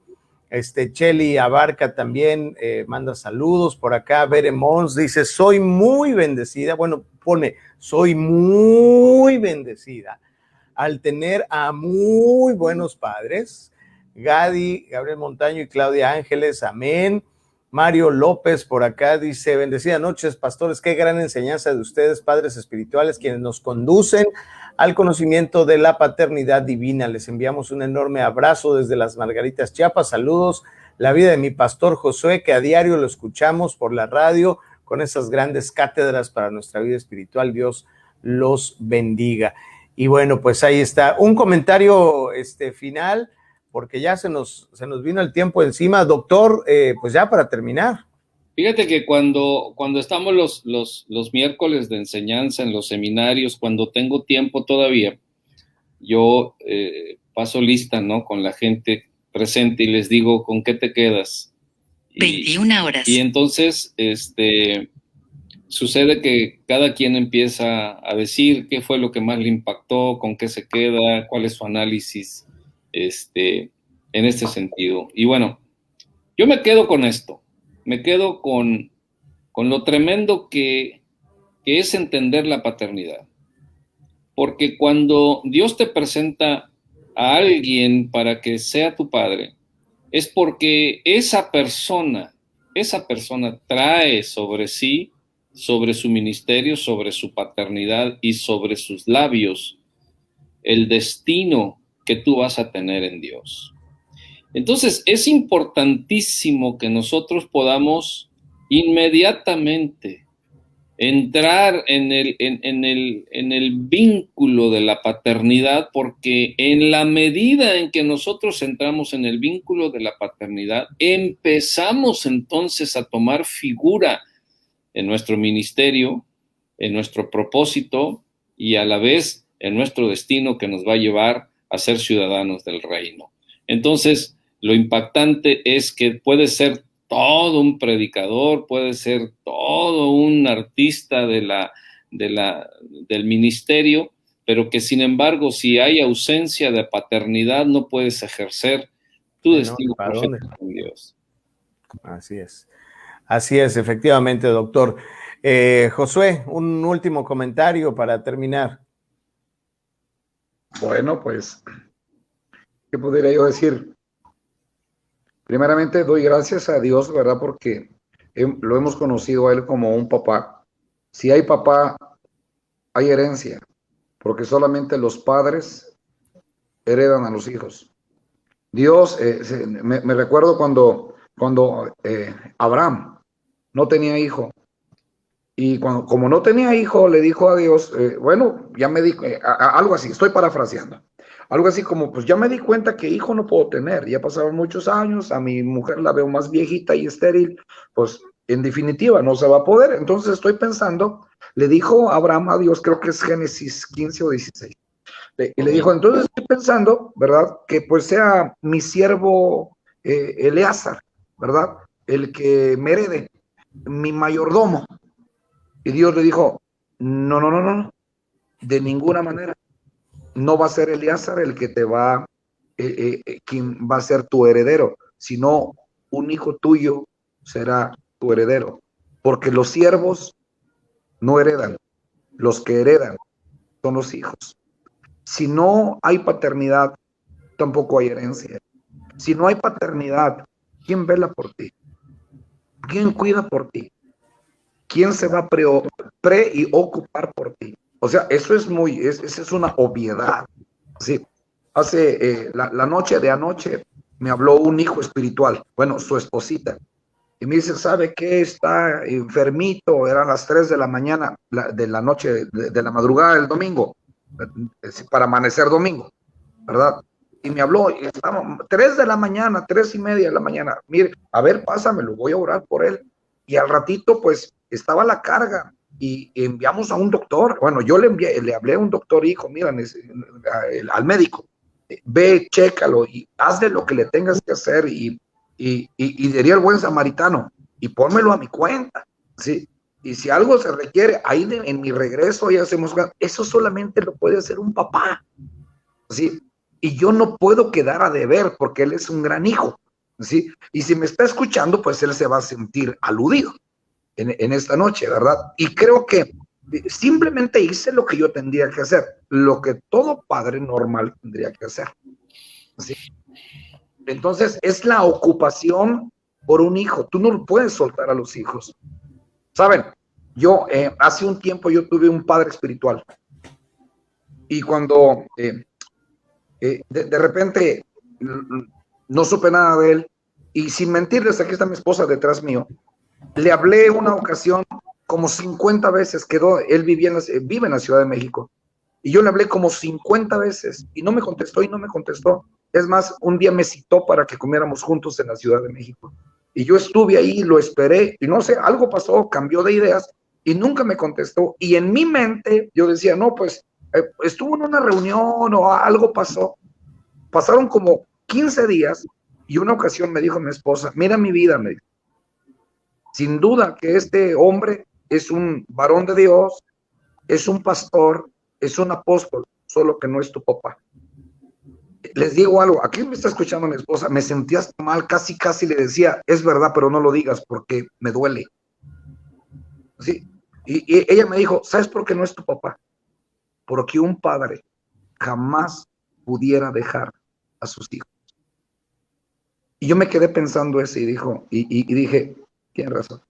Cheli Abarca también manda saludos por acá. Bere Mons dice, soy muy bendecida. Bueno, pone, soy muy bendecida al tener a muy buenos padres. Gadi, Gabriel Montaño y Claudia Ángeles, amén. Mario López por acá dice, bendecida noches, pastores, qué gran enseñanza de ustedes, padres espirituales, quienes nos conducen al conocimiento de la paternidad divina. Les enviamos un enorme abrazo desde las Margaritas, Chiapas. Saludos, la vida de mi pastor Josué, que a diario lo escuchamos por la radio con esas grandes cátedras para nuestra vida espiritual. Dios los bendiga. Y bueno, pues ahí está un comentario final, porque ya se nos vino el tiempo encima. Doctor, pues ya para terminar. Fíjate que cuando estamos los miércoles de enseñanza en los seminarios, cuando tengo tiempo todavía, yo paso lista, ¿no?, con la gente presente y les digo, ¿con qué te quedas? 21 horas. Y entonces, sucede que cada quien empieza a decir qué fue lo que más le impactó, con qué se queda, cuál es su análisis, en este sentido. Y bueno, yo me quedo con esto. Me quedo con lo tremendo que es entender la paternidad. Porque cuando Dios te presenta a alguien para que sea tu padre, es porque esa persona trae sobre sí, sobre su ministerio, sobre su paternidad y sobre sus labios, el destino que tú vas a tener en Dios. Entonces, es importantísimo que nosotros podamos inmediatamente entrar en el vínculo de la paternidad, porque en la medida en que nosotros entramos en el vínculo de la paternidad, empezamos entonces a tomar figura en nuestro ministerio, en nuestro propósito y a la vez en nuestro destino que nos va a llevar a ser ciudadanos del reino. Entonces, lo impactante es que puede ser todo un predicador, puede ser todo un artista del ministerio, pero que sin embargo, si hay ausencia de paternidad, no puedes ejercer tu destino profético en Dios. Así es, efectivamente, doctor. Josué, un último comentario para terminar. Bueno, pues, ¿qué podría yo decir? Primeramente, doy gracias a Dios, ¿verdad? Porque lo hemos conocido a Él como un papá. Si hay papá, hay herencia, porque solamente los padres heredan a los hijos. Dios, me recuerdo cuando Abraham no tenía hijo, y como no tenía hijo, le dijo a Dios, bueno, ya me dijo, algo así, estoy parafraseando. algo así como, pues ya me di cuenta que hijo no puedo tener, ya pasaron muchos años, a mi mujer la veo más viejita y estéril, pues en definitiva no se va a poder. Entonces estoy pensando, le dijo Abraham a Dios, creo que es Génesis 15 o 16, y le dijo, entonces estoy pensando, ¿verdad? Que pues sea mi siervo Eleazar, ¿verdad? El que me herede, mi mayordomo. Y Dios le dijo, no, no, no, no, de ninguna manera. No va a ser Eleazar el que te va, quien va a ser tu heredero, sino un hijo tuyo será tu heredero. Porque los siervos no heredan, los que heredan son los hijos. Si no hay paternidad, tampoco hay herencia. Si no hay paternidad, ¿quién vela por ti? ¿Quién cuida por ti? ¿Quién se va a preocupar por ti? O sea, eso es esa es una obviedad. Sí. Hace la noche de anoche me habló un hijo espiritual, bueno, su esposita, y me dice, ¿sabe qué? Está enfermito, eran las 3 de la mañana, de la noche, de la madrugada del domingo, para amanecer domingo, ¿verdad? Y me habló, y estaba 3 de la mañana, 3:30 de la mañana, mire, a ver, pásamelo, voy a orar por él. Y al ratito, pues, estaba la carga, y enviamos a un doctor, bueno, yo le hablé a un doctor, hijo, mira, al médico, ve, chécalo, y hazle lo que le tengas que hacer, y diría el buen samaritano, y pónmelo a mi cuenta, ¿sí? Y si algo se requiere, ahí en mi regreso ya hacemos, eso solamente lo puede hacer un papá, ¿sí? Y yo no puedo quedar a deber porque él es un gran hijo, ¿sí? Y si me está escuchando, pues él se va a sentir aludido en esta noche, ¿verdad? Y creo que simplemente hice lo que yo tendría que hacer, lo que todo padre normal tendría que hacer, ¿sí? Entonces, es la ocupación por un hijo. Tú no lo puedes soltar a los hijos. ¿Saben? Yo, hace un tiempo yo tuve un padre espiritual. Y cuando de repente no supe nada de él, y sin mentirles, aquí está mi esposa detrás mío, le hablé una ocasión como 50 veces, él vive en la Ciudad de México, y yo le hablé como 50 veces, y no me contestó, y no me contestó. Es más, un día me citó para que comiéramos juntos en la Ciudad de México. Y yo estuve ahí, lo esperé, y no sé, algo pasó, cambió de ideas, y nunca me contestó. Y en mi mente, yo decía, no, pues, estuvo en una reunión o algo pasó. Pasaron como 15 días, y una ocasión me dijo mi esposa, mira mi vida, me dijo, sin duda que este hombre es un varón de Dios, es un pastor, es un apóstol, solo que no es tu papá. Les digo algo, aquí me está escuchando mi esposa, me sentía hasta mal, casi le decía, es verdad, pero no lo digas porque me duele. ¿Sí? Y ella me dijo, ¿sabes por qué no es tu papá? Porque un padre jamás pudiera dejar a sus hijos. Y yo me quedé pensando eso y dije, tiene razón.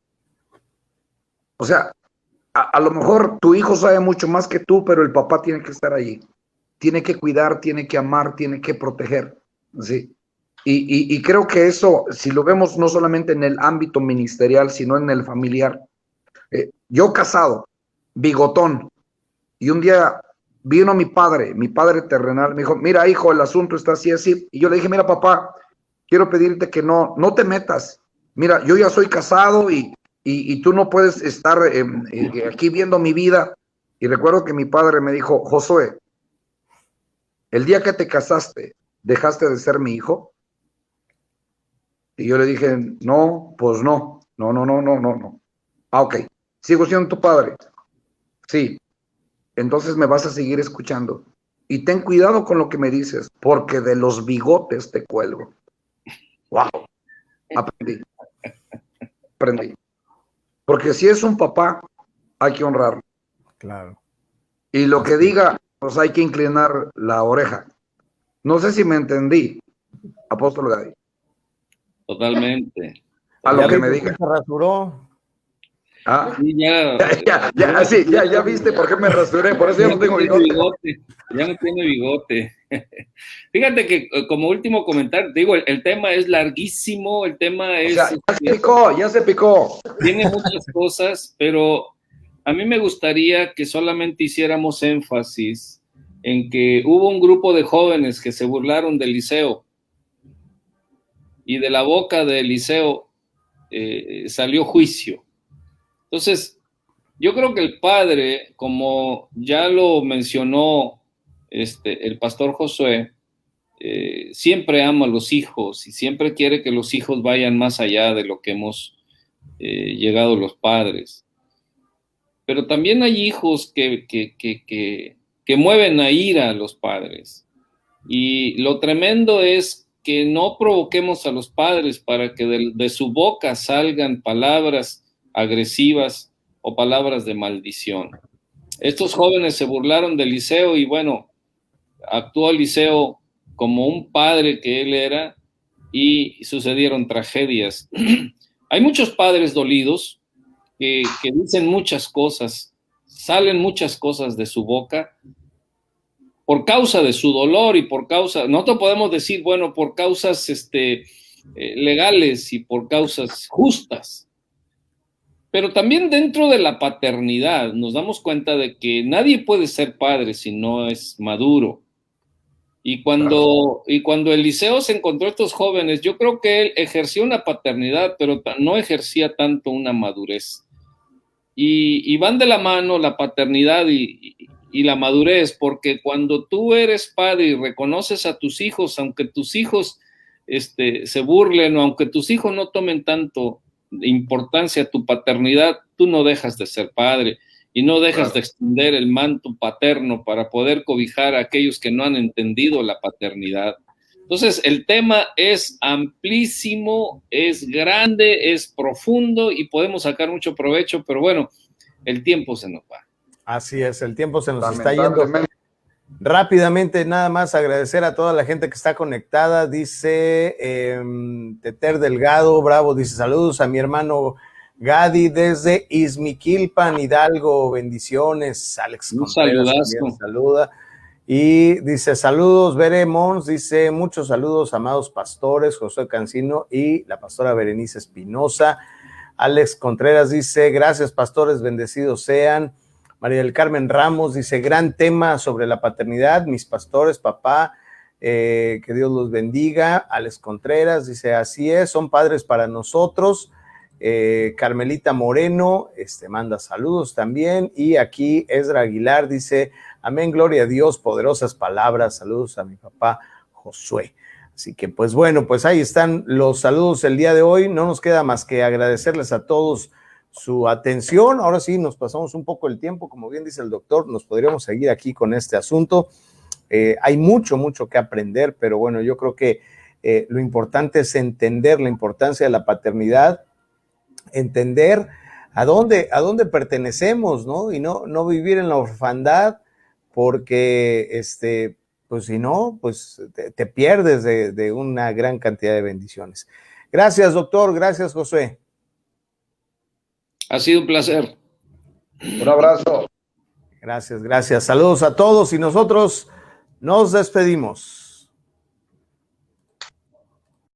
O sea, a lo mejor tu hijo sabe mucho más que tú, pero el papá tiene que estar allí. Tiene que cuidar, tiene que amar, tiene que proteger, ¿sí? Y creo que eso, si lo vemos no solamente en el ámbito ministerial, sino en el familiar. Yo casado, bigotón, y un día vino mi padre terrenal, me dijo, mira hijo, el asunto está así, así. Y yo le dije, mira papá, quiero pedirte que no te metas. Mira, yo ya soy casado y tú no puedes estar aquí viendo mi vida. Y recuerdo que mi padre me dijo, Josué, el día que te casaste, ¿dejaste de ser mi hijo? Y yo le dije, no, pues no. Ah, ok. ¿Sigo siendo tu padre? Sí. Entonces me vas a seguir escuchando. Y ten cuidado con lo que me dices, porque de los bigotes te cuelgo. ¡Wow! Aprendí. Porque si es un papá, hay que honrarlo. Claro. Y lo que diga, pues hay que inclinar la oreja. No sé si me entendí, apóstol Gadi. Totalmente. A lo que me diga. Se rasuró. ¿Ah? Sí, ya viste por qué me rasuré, por eso ya no tengo bigote. Ya no tiene bigote. Fíjate que como último comentario, digo, el tema es larguísimo, el tema es... O sea, ya se picó. Tiene muchas cosas, pero a mí me gustaría que solamente hiciéramos énfasis en que hubo un grupo de jóvenes que se burlaron de Eliseo y de la boca de Eliseo salió juicio. Entonces, yo creo que el padre, como ya lo mencionó el pastor Josué, siempre ama a los hijos y siempre quiere que los hijos vayan más allá de lo que hemos llegado los padres. Pero también hay hijos que mueven a ira a los padres. Y lo tremendo es que no provoquemos a los padres para que de su boca salgan palabras agresivas o palabras de maldición. Estos jóvenes se burlaron de Eliseo y bueno, actuó Eliseo como un padre que él era y sucedieron tragedias. Hay muchos padres dolidos que dicen muchas cosas, salen muchas cosas de su boca por causa de su dolor y por causa, nosotros podemos decir, bueno, por causas legales y por causas justas, pero también dentro de la paternidad nos damos cuenta de que nadie puede ser padre si no es maduro. Y cuando Eliseo se encontró a estos jóvenes, yo creo que él ejerció una paternidad, pero no ejercía tanto una madurez. Y van de la mano la paternidad y la madurez, porque cuando tú eres padre y reconoces a tus hijos, aunque tus hijos se burlen o aunque tus hijos no tomen tanto importancia a tu paternidad, tú no dejas de ser padre y no dejas de extender el manto paterno para poder cobijar a aquellos que no han entendido la paternidad. Entonces, el tema es amplísimo, es grande, es profundo y podemos sacar mucho provecho, pero bueno, el tiempo se nos va. Así es, el tiempo se nos está yendo. Rápidamente, nada más agradecer a toda la gente que está conectada. Dice Teter Delgado, bravo, dice saludos a mi hermano Gadi desde Izmiquilpan, Hidalgo, bendiciones. Alex Contreras también saluda. Y dice saludos, Bere Mons, dice muchos saludos, amados pastores, José Cancino y la pastora Berenice Espinosa. Alex Contreras dice gracias pastores, bendecidos sean. María del Carmen Ramos dice, gran tema sobre la paternidad, mis pastores, papá, que Dios los bendiga. Alex Contreras dice, así es, son padres para nosotros. Carmelita Moreno manda saludos también. Y aquí Ezra Aguilar dice, amén, gloria a Dios, poderosas palabras, saludos a mi papá Josué. Así que pues bueno, pues ahí están los saludos el día de hoy. No nos queda más que agradecerles a todos su atención. Ahora sí, nos pasamos un poco el tiempo, como bien dice el doctor, nos podríamos seguir aquí con este asunto. Hay mucho que aprender, pero bueno, yo creo que lo importante es entender la importancia de la paternidad, entender a dónde pertenecemos, ¿no? Y no vivir en la orfandad, porque pues si no, pues te pierdes de una gran cantidad de bendiciones. Gracias, doctor, gracias, Josué. Ha sido un placer. Un abrazo. Gracias. Saludos a todos y nosotros nos despedimos.